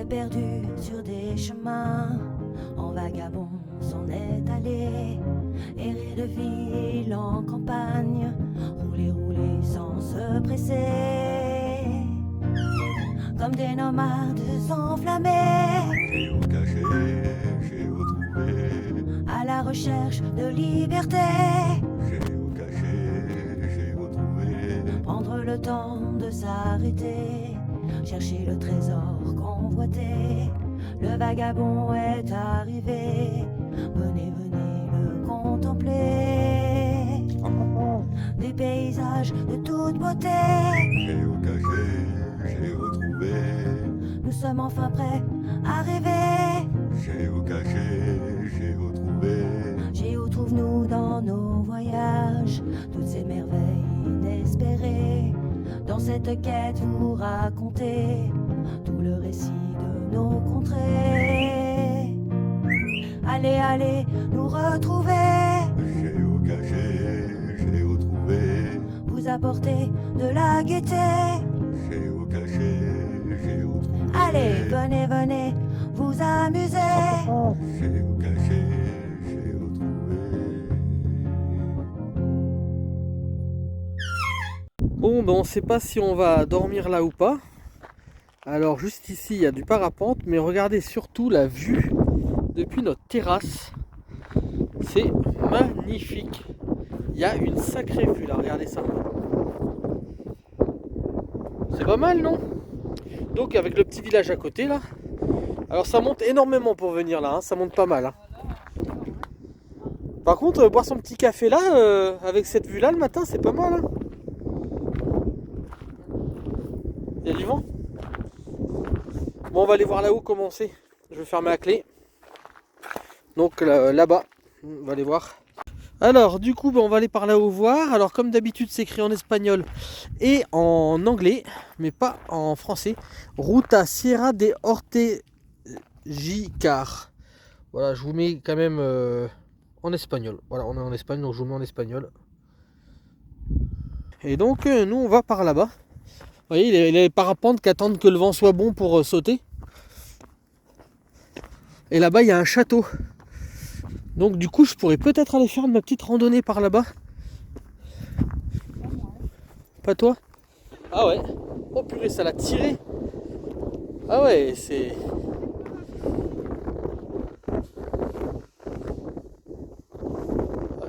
s'est perdu sur des chemins, en vagabond s'en est allé, errer de ville en campagne, rouler, rouler sans se presser, comme des nomades enflammés, Géocaché, à la recherche de liberté. j'ai retrouvé. Prendre le temps de s'arrêter, chercher le trésor convoité. Le vagabond est arrivé, venez, venez le contempler. Des paysages de toute beauté, Géocaché, j'ai retrouvé. nous sommes enfin prêts à rêver. Géocaché, j'ai retrouvé. Où trouvons-nous dans nos voyages toutes ces merveilles inespérées? Dans cette quête vous racontez tout le récit de nos contrées. Allez, allez nous retrouver, Géocaché, j'ai retrouvé. vous apporter de la gaieté. Géocaché, j'ai retrouvé. Allez, venez, venez vous amuser. Géocaché, j'ai retrouvé. Bon, ben on sait pas si on va dormir là ou pas. Alors juste ici, il y a du parapente, mais regardez surtout la vue depuis notre terrasse. C'est magnifique. Il y a une sacrée vue là, regardez ça. C'est pas mal, non? Donc avec le petit village à côté là. Alors ça monte énormément pour venir là, hein, ça monte pas mal. Hein. Par contre, boire son petit café là, avec cette vue là le matin, c'est pas mal. Hein. Il y a du vent. Bon, on va aller voir là-haut comment c'est. Je vais fermer la clé. Donc là-bas, on va aller voir. Alors du coup, on va aller par là-haut voir. Alors comme d'habitude, c'est écrit en espagnol et en anglais, mais pas en français. Ruta Sierra de Ortegicar. Voilà, je vous mets quand même en espagnol. Voilà, on est en Espagne, donc je vous mets en espagnol. Et donc, nous, on va par là-bas. Vous voyez, il y a les parapentes qui attendent que le vent soit bon pour sauter. Et là-bas, il y a un château. Donc du coup, je pourrais peut-être aller faire ma petite randonnée par là-bas. Pas toi? Ah ouais. Oh purée, ça l'a tiré. Ah ouais, c'est...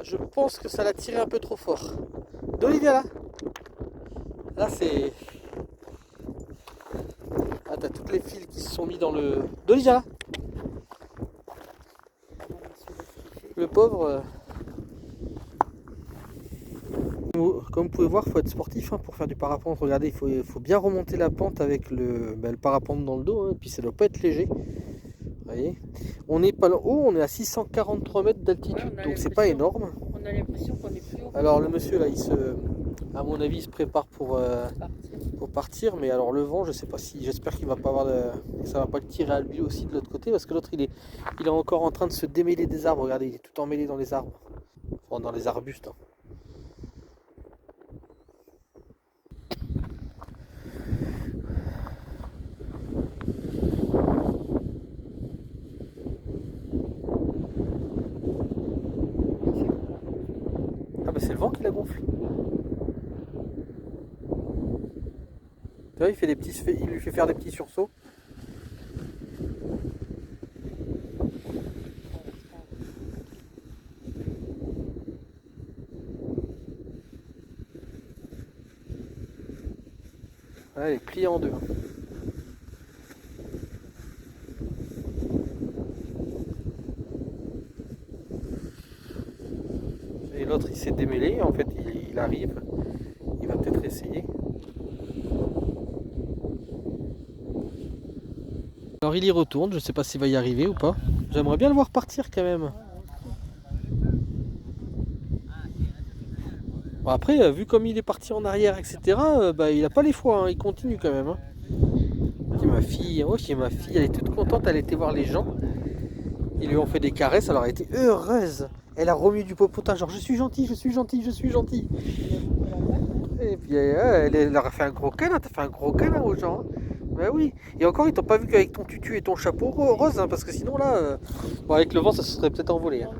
Je pense que ça l'a tiré un peu trop fort. D'Olivia là. Là c'est... Ah, t'as toutes les fils qui se sont mis dans le... D'Olivia là. Le pauvre... Comme vous pouvez voir, il faut être sportif hein, pour faire du parapente. Regardez, il faut bien remonter la pente avec le parapente dans le dos. Hein, et puis ça ne doit pas être léger. Vous voyez, on n'est pas haut, on est à 643 mètres d'altitude, donc c'est pas énorme. On a l'impression qu'on est plus haut. Alors le monsieur là, à mon avis, il se prépare pour partir. Mais alors le vent, je sais pas si, j'espère qu'il va pas avoir ça va pas le tirer à lui aussi de l'autre côté, parce que l'autre il est encore en train de se démêler des arbres. Regardez, il est tout emmêlé dans les arbres, enfin, dans les arbustes. Hein. Ah bah c'est le vent qui la gonfle. Tu vois, il lui fait faire des petits sursauts. Ouais, elle est pliée en deux. Et l'autre il s'est démêlé, en fait il arrive. Il va peut-être essayer. Alors il y retourne, je sais pas s'il va y arriver ou pas. J'aimerais bien le voir partir quand même. Bon, après, vu comme il est parti en arrière, etc., il a pas les fois, hein, il continue quand même. Hein. C'est ma fille, elle est toute contente, elle était voir les gens. Ils lui ont fait des caresses, alors elle était heureuse. Elle a remis du popotin, genre je suis gentil, je suis gentil, je suis gentil. Et puis elle leur a fait un gros câlin, t'as fait un gros câlin aux gens. Hein. Bah oui, et encore ils t'ont pas vu qu'avec ton tutu et ton chapeau rose, hein, parce que sinon là, bon, avec le vent ça se serait peut-être envolé. Hein.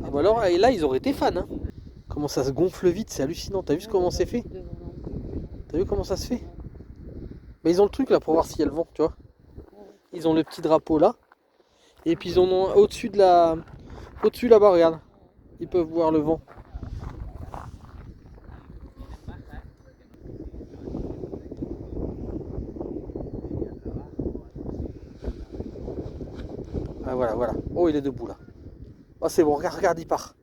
Ah bah alors, et là ils auraient été fans. Hein. Comment ça se gonfle vite, c'est hallucinant. T'as vu comment c'est fait? T'as vu comment ça se fait? Mais ils ont le truc là pour voir s'il y a le vent, tu vois. Ils ont le petit drapeau là. Et puis ils en ont au-dessus de la. Au-dessus là-bas, regarde. Ils peuvent voir le vent. Ah voilà, voilà. Oh il est debout là. Oh c'est bon, regarde, regarde, il part.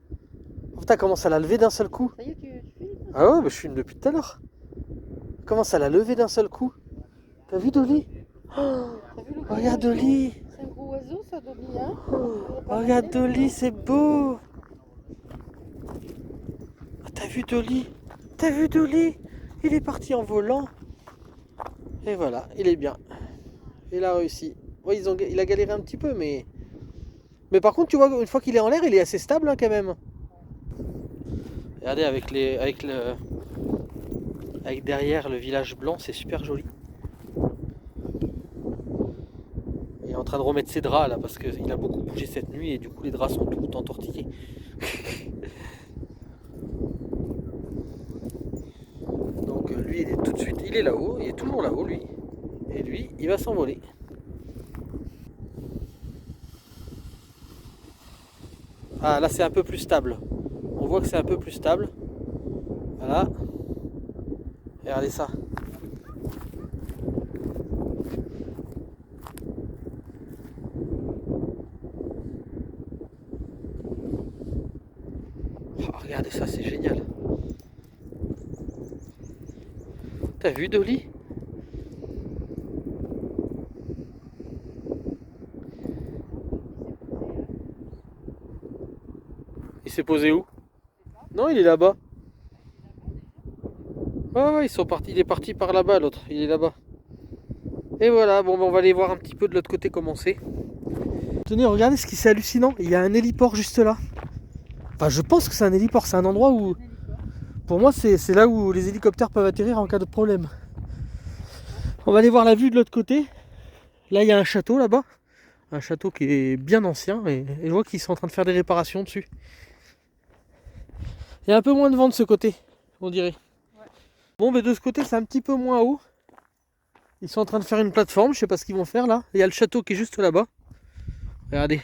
Oh, putain, comment ça l'a levé d'un seul coup? Ça y est, tu filmes? Ah ouais, bah, je filme depuis tout à l'heure. Comment ça l'a levé d'un seul coup? T'as vu Dolly? Oh, T'as vu le gros regarde oiseau? Dolly. C'est un gros oiseau, ça, Dolly, hein? Oh, regarde Dolly, c'est beau. Oh, t'as vu Dolly? T'as vu Dolly? Il est parti en volant. Et voilà, il est bien. Il a réussi. Ouais, il a galéré un petit peu, mais... Mais par contre, tu vois, une fois qu'il est en l'air, il est assez stable hein, quand même. Regardez, avec derrière le village blanc, c'est super joli. Il est en train de remettre ses draps là, parce qu'il a beaucoup bougé cette nuit, et du coup les draps sont tout entortillés. Donc lui, il est tout de suite, il est là-haut, il est toujours là-haut lui. Et lui, il va s'envoler. Ah là c'est un peu plus stable. On voit que c'est un peu plus stable. Voilà. Regardez ça. Oh, regardez ça, c'est génial. T'as vu Dolly? Il s'est posé où? Non, il est là-bas. Ouais, ils sont partis. Il est parti par là-bas, l'autre. Il est là-bas. Et voilà, bon, on va aller voir un petit peu de l'autre côté comment c'est. Tenez, regardez ce qui c'est hallucinant. Il y a un héliport juste là. Enfin, je pense que c'est un héliport. C'est un endroit où... Pour moi, c'est là où les hélicoptères peuvent atterrir en cas de problème. On va aller voir la vue de l'autre côté. Là, il y a un château là-bas. Un château qui est bien ancien. Et je vois qu'ils sont en train de faire des réparations dessus. Il y a un peu moins de vent de ce côté, on dirait. Ouais. Bon, mais de ce côté, c'est un petit peu moins haut. Ils sont en train de faire une plateforme. Je sais pas ce qu'ils vont faire là. Il y a le château qui est juste là-bas. Regardez.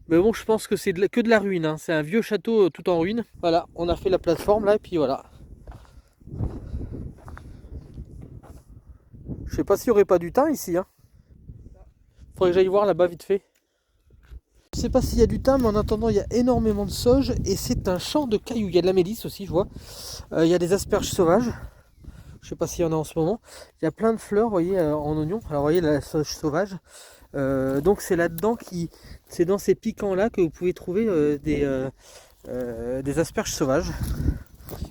Mais bon, je pense que c'est que de la ruine. Hein. C'est un vieux château tout en ruine. Voilà, on a fait la plateforme là. Et puis voilà. Je sais pas s'il n'y aurait pas du thym ici. Hein. Faudrait que j'aille voir là-bas vite fait. Je sais pas s'il y a du thym, mais en attendant, il y a énormément de sauge. Et c'est un champ de cailloux. Il y a de la mélisse aussi, je vois. Il y a des asperges sauvages. Je sais pas s'il y en a en ce moment. Il y a plein de fleurs, vous voyez, en oignon. Alors, vous voyez, la sauge sauvage. Donc, c'est là-dedans c'est dans ces piquants-là que vous pouvez trouver des asperges sauvages.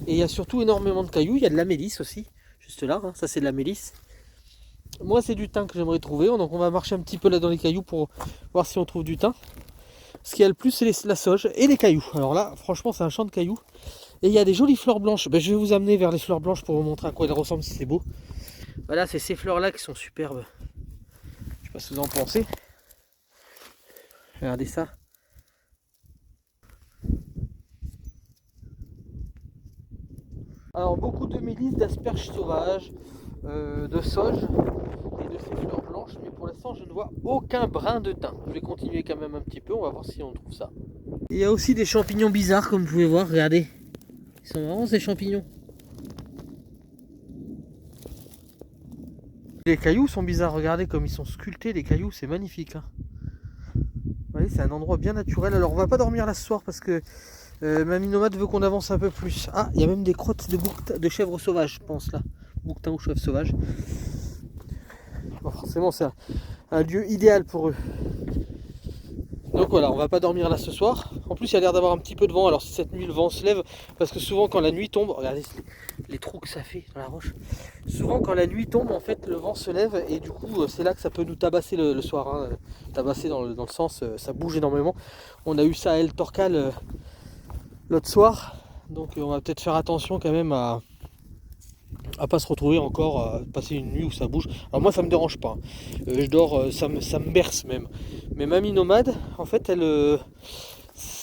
Et il y a surtout énormément de cailloux. Il y a de la mélisse aussi, juste là. Hein. Ça, c'est de la mélisse. Moi, c'est du thym que j'aimerais trouver. Donc, on va marcher un petit peu là dans les cailloux pour voir si on trouve du thym. Ce qu'il y a le plus, c'est la sauge et les cailloux. Alors là, franchement, c'est un champ de cailloux. Et il y a des jolies fleurs blanches. Ben, je vais vous amener vers les fleurs blanches pour vous montrer à quoi elles ressemblent si c'est beau. Voilà, c'est ces fleurs-là qui sont superbes. Je sais pas ce que vous en pensez. Regardez ça. Alors, beaucoup de mélisse, d'asperges sauvages, de sauge et de ces fleurs blanches. Mais pour l'instant, je ne vois aucun brin de thym. Je vais continuer quand même un petit peu. On va voir si on trouve ça. Il y a aussi des champignons bizarres, comme vous pouvez voir. Regardez. Ils sont marrants ces champignons. Les cailloux sont bizarres, regardez comme ils sont sculptés, les cailloux, c'est magnifique. Hein. Vous voyez, c'est un endroit bien naturel. Alors on va pas dormir là ce soir parce que Mamie Nomade veut qu'on avance un peu plus. Ah, il y a même des crottes de chèvres sauvages, je pense là. Bouquetin ou chèvres sauvages. Bon, forcément, c'est un lieu idéal pour eux. Donc voilà, on va pas dormir là ce soir. En plus, il y a l'air d'avoir un petit peu de vent. Alors si cette nuit le vent se lève, parce que souvent quand la nuit tombe, regardez les trous que ça fait dans la roche. Souvent quand la nuit tombe, en fait, le vent se lève et du coup, c'est là que ça peut nous tabasser le soir. Hein. Tabasser dans le sens, ça bouge énormément. On a eu ça à El Torcal l'autre soir, donc on va peut-être faire attention quand même à à pas se retrouver encore à passer une nuit où ça bouge. Alors moi ça me dérange pas, je dors, ça me berce même. Mais mamie nomade, en fait elle,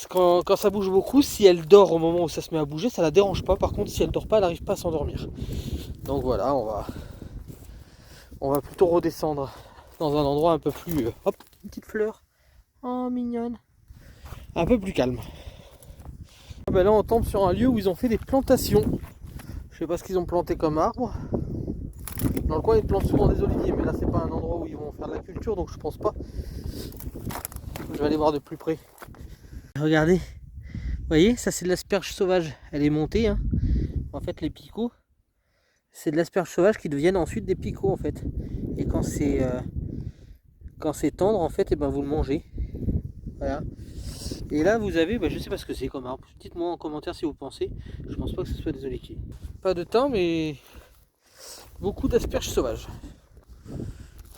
quand ça bouge beaucoup, si elle dort au moment où ça se met à bouger, ça la dérange pas. Par contre si elle dort pas, elle n'arrive pas à s'endormir. Donc voilà, on va plutôt redescendre dans un endroit un peu plus, hop, une petite fleur, oh mignonne, un peu plus calme. Ben là on tombe sur un lieu où ils ont fait des plantations. Je sais pas ce qu'ils ont planté comme arbre. Dans le coin ils plantent souvent des oliviers, mais là c'est pas un endroit où ils vont faire de la culture, donc je pense pas. Je vais aller voir de plus près. Regardez, vous voyez, ça c'est de l'asperge sauvage. Elle est montée, hein. En fait les picots, c'est de l'asperge sauvage qui deviennent ensuite des picots en fait. Et quand c'est tendre en fait, et ben vous le mangez. Voilà. Et là vous avez, je sais pas ce que c'est comme arbre. Dites-moi en commentaire si vous pensez. Je pense pas que ce soit des oliviers. Pas de thym, mais beaucoup d'asperges sauvages. Vous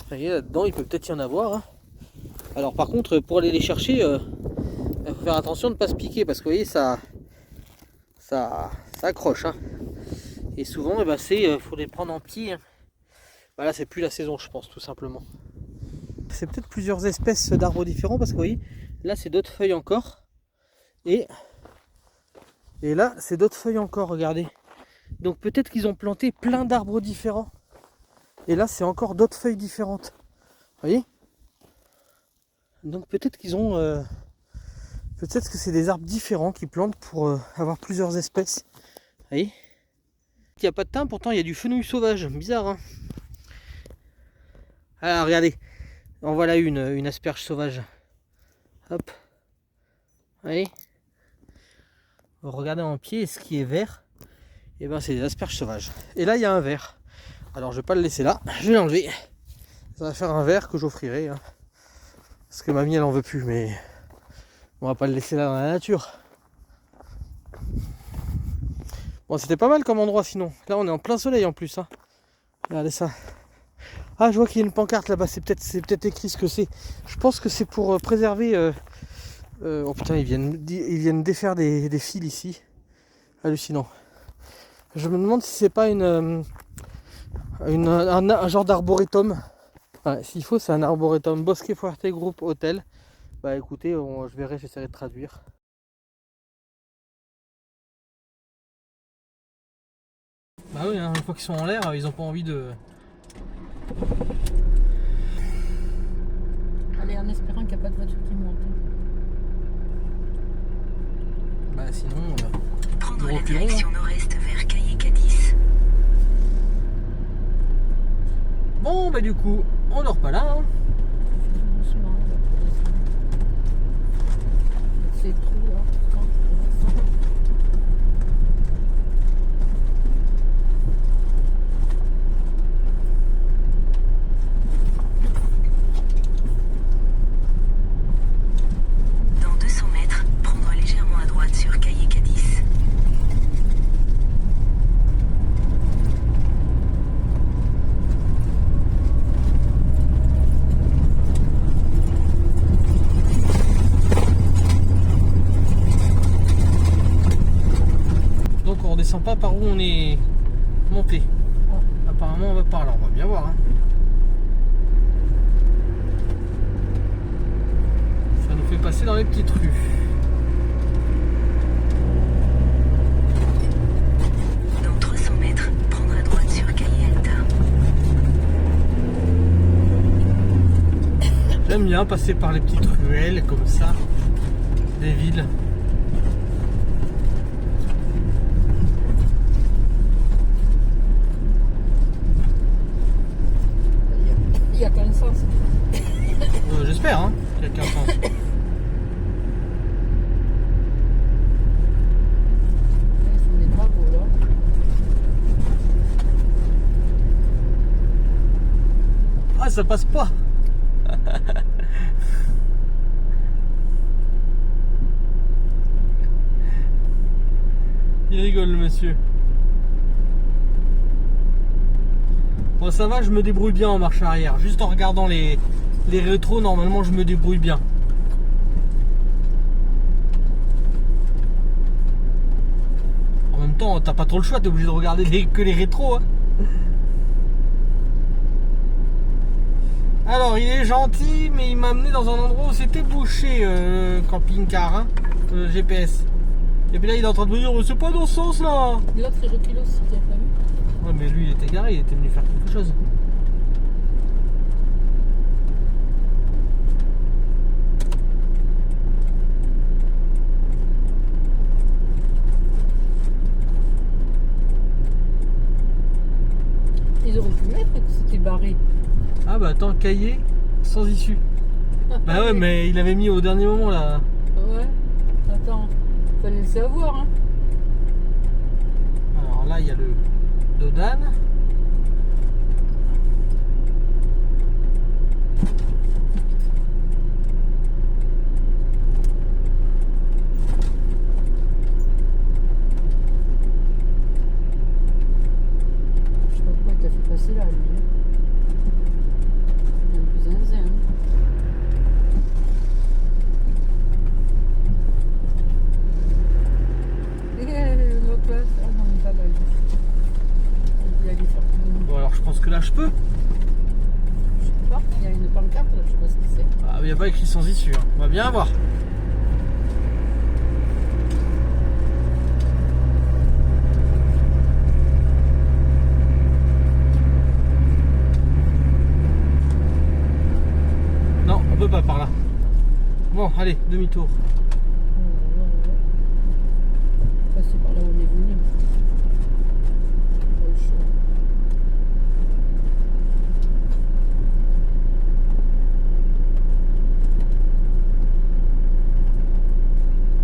voyez, là-dedans il peut peut-être y en avoir, hein. Alors par contre pour aller les chercher, il faut faire attention de ne pas se piquer, parce que vous voyez ça accroche, hein. Et souvent faut les prendre en pied, hein. Là c'est plus la saison je pense, tout simplement. C'est peut-être plusieurs espèces d'arbres différents, parce que vous voyez là c'est d'autres feuilles encore, et là c'est d'autres feuilles encore, regardez. Donc peut-être qu'ils ont planté plein d'arbres différents, et là c'est encore d'autres feuilles différentes, vous voyez. Donc peut-être qu'ils ont peut-être que c'est des arbres différents qu'ils plantent pour avoir plusieurs espèces, vous voyez. Il n'y a pas de thym, pourtant il y a du fenouil sauvage, bizarre, hein. Alors regardez, en voilà une asperge sauvage. Hop. Allez. Regardez en pied, ce qui est vert, et c'est des asperges sauvages. Et là il y a un vert. Alors je vais pas le laisser là, je vais l'enlever. Ça va faire un vert que j'offrirai, hein. Parce que mamie elle en veut plus, mais on va pas le laisser là dans la nature. Bon, c'était pas mal comme endroit sinon. Là on est en plein soleil en plus, hein. Regardez ça. Ah, je vois qu'il y a une pancarte là-bas, c'est peut-être écrit ce que c'est. Je pense que c'est pour préserver... oh putain, ils viennent défaire des fils ici. Hallucinant. Je me demande si c'est pas un genre d'arboretum. Ouais, s'il faut, c'est un arboretum. Bosque Fuerte Group Hotel. Écoutez, je verrai, j'essaierai de traduire. Oui, hein, une fois qu'ils sont en l'air, ils n'ont pas envie de... Allez, en espérant qu'il n'y a pas de voiture qui monte. Sinon, prendre la direction nord-est vers Caillé-Cadiz. Bon, du coup, on dort pas là, hein. Doucement, on va descendre. C'est trop, hein. Dans 200 mètres, prendre légèrement à droite sur Caillé-Cadiz. Donc on redescend pas par où on est monté. Apparemment on va par là, on va bien voir, hein. Ça nous fait passer dans les petites rues. Dans 300 mètres, prendre à droite sur Caillé-Alta. J'aime bien passer par les petites ruelles comme ça, des villes. Il y a qu'un sens. J'espère, hein, qu'il y a qu'un sens. Ils font des travaux là. Ah, ça passe pas. Il rigole le monsieur. Bon, ça va, je me débrouille bien en marche arrière. Juste en regardant les rétros, normalement je me débrouille bien. En même temps, t'as pas trop le choix, t'es obligé de regarder que les rétros, hein. Alors, il est gentil, mais il m'a amené dans un endroit où c'était bouché, camping-car, hein, GPS. Et puis là, il est en train de me dire, c'est pas dans ce sens là. L'autre il recule aussi, t'as pas vu? Ouais, mais lui, il était garé, il était venu faire quelque chose. Ils auraient pu mettre que c'était barré. Ah bah attends, cahier sans issue. Bah ouais, mais il avait mis au dernier moment là. Ouais. Attends, fallait le savoir, hein. Alors là, il y a le Dodan. Je sais pas pourquoi il t'a fait passer là, lui. Il est un peu zinzin, hein. L'autre là, ah non, pas là. Il allait faire tout le monde. Bon alors je pense que là je peux. Je sais pas, il y a une pancarte là, je sais pas ce que c'est. Ah, il n'y a pas écrit sans issue, hein. On va bien voir. Non, on peut pas par là. Bon, allez, demi-tour. Passer par là où on est venu. Pas le choix.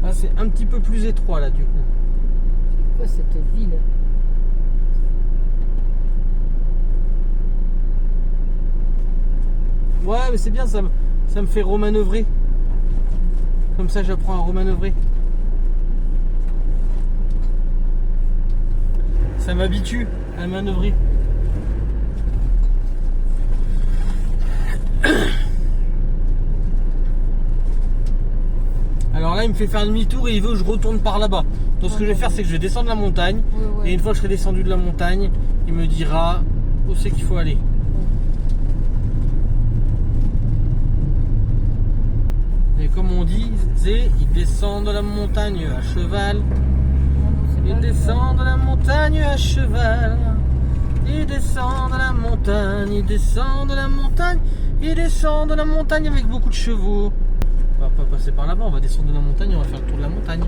Ah, c'est un petit peu plus étroit là du coup. C'est quoi cette ville? Ouais, mais c'est bien, ça me fait remanœuvrer. Comme ça, j'apprends à remanœuvrer. Ça m'habitue à manœuvrer. Alors là, il me fait faire demi-tour et il veut que je retourne par là-bas. Donc ce que je vais faire, c'est que je vais descendre la montagne. Ouais. Et une fois que je serai descendu de la montagne, il me dira où c'est qu'il faut aller. Et comme on disait, il descend de la montagne à cheval. Il descend de la montagne à cheval. Il descend de la montagne, il descend de la montagne, il descend de la montagne avec beaucoup de chevaux. On va pas passer par là-bas, on va descendre de la montagne, on va faire le tour de la montagne.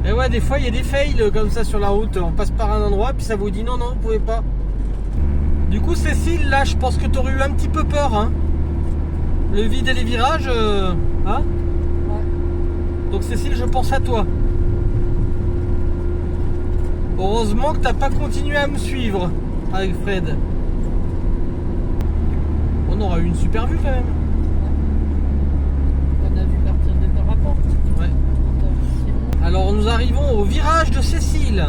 Et ouais, des fois il y a des fails comme ça sur la route, on passe par un endroit puis ça vous dit non, non, vous pouvez pas. Du coup, Cécile, là, je pense que t'aurais eu un petit peu peur, hein. Le vide et les virages, hein. Ouais. Donc Cécile, je pense à toi. Heureusement que t'as pas continué à me suivre avec Fred. On aura eu une super vue quand même. On a vu partir de parapente. Ouais. Alors nous arrivons au virage de Cécile.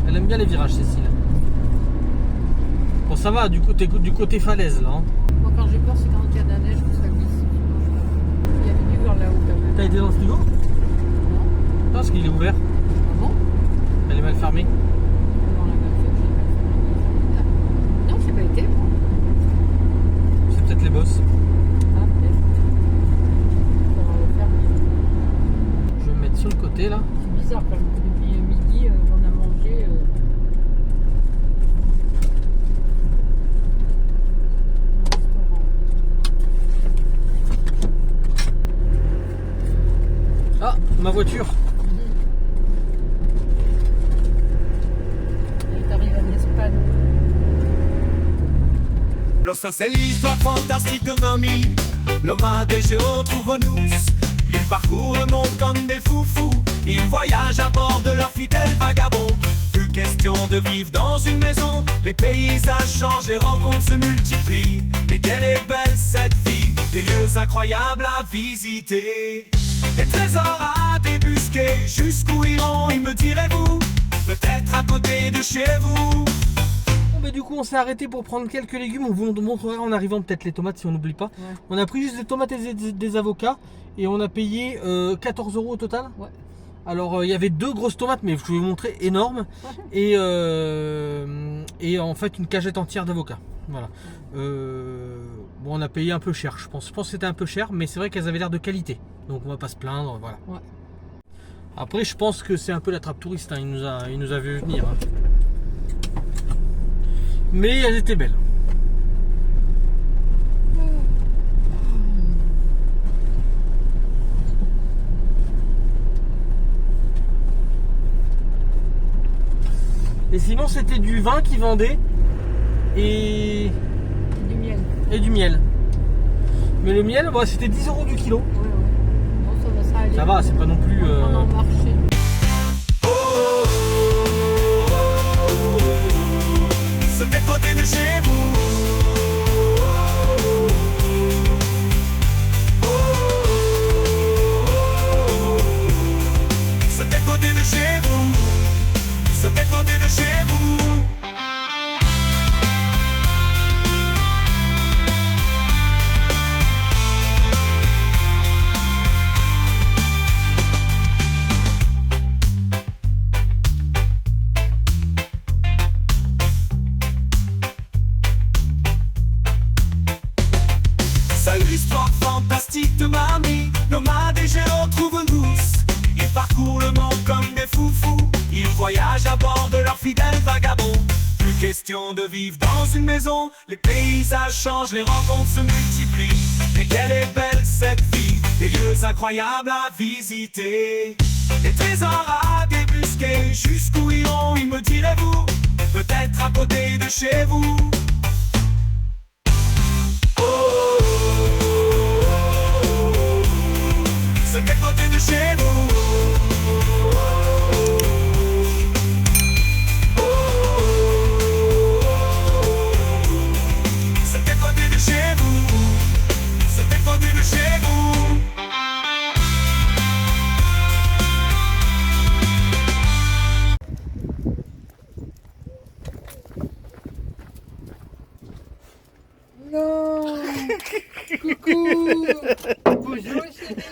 Elle aime bien les virages, Cécile. Bon, ça va, du côté falaise là. Hein. Moi, quand j'ai peur, c'est quand il y a de la neige que ça glisse. Il y avait du vent là-haut quand même. T'as été dans ce niveau? Non. Non, parce qu'il est ouvert. Ah bon? Elle est mal fermée. Dans la voiture, j'ai pas fait. Non, j'ai pas été, moi. C'est peut-être les bosses. Ah, peut-être. Ça va le faire. Je vais me mettre sur le côté là. C'est bizarre quand même que depuis midi, on a mangé. Ah, ma voiture. Et t'arrives en Espagne. Los Angeles, fantastique mamie, l'homme des Géotrouve-nous. Ils parcourent le monde comme des foufous. Ils voyagent à bord de leurs fidèles vagabonds. Plus question de vivre dans une maison. Les paysages changent, les rencontres se multiplient. Mais quelle est belle cette vie, des lieux incroyables à visiter. Des trésors à débusquer, jusqu'où iront, me direz-vous? Peut-être à côté de chez vous. Bon, bah, du coup, on s'est arrêté pour prendre quelques légumes. On vous montrera en arrivant peut-être les tomates si on n'oublie pas. Ouais. On a pris juste des tomates et des avocats et on a payé 14 € au total. Ouais. Alors il y avait 2 grosses tomates, mais je vais vous montrer, énormes. Et en fait une cagette entière d'avocats. Voilà. Bon, on a payé un peu cher, je pense. Je pense que c'était un peu cher, mais c'est vrai qu'elles avaient l'air de qualité. Donc on va pas se plaindre, voilà. Ouais. Après, je pense que c'est un peu la trappe touriste, hein. Il nous a vu venir. Hein. Mais elles étaient belles. Et sinon, c'était du vin qu'ils vendaient et Du miel. du miel. Mais le miel, bah, c'était 10 € du kilo. Ouais, ouais. Non, ça va, ça allait. Ça va, c'est pas non plus. On en marché. Ce fait côté de chez vous. Ce fait côté de chez vous. Ce fait côté de chez vous. Seule histoire fantastique de mamie, nomades et géants trouvent-nous. Ils parcourent le monde comme des foufous. Ils voyagent à bord de leurs fidèles vagabonds. Plus question de vivre dans une maison. Les paysages changent, les rencontres se multiplient. Mais quelle est belle cette vie, des lieux incroyables à visiter. Des trésors à débusquer, jusqu'où iront, ils me direz-vous. Peut-être à côté de chez vous. C'est à côté de chez vous. C'est à côté de chez vous. C'est à côté de chez vous. Non. Coucou. Bonjour chérie.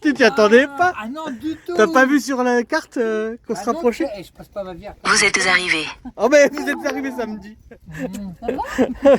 Tu t'y attendais pas? Ah non, du tout. T'as pas vu sur la carte qu'on se Ah non, rapprochait? je passe pas ma vie. Vous êtes arrivés. Oh, mais vous êtes arrivé samedi. Ça va?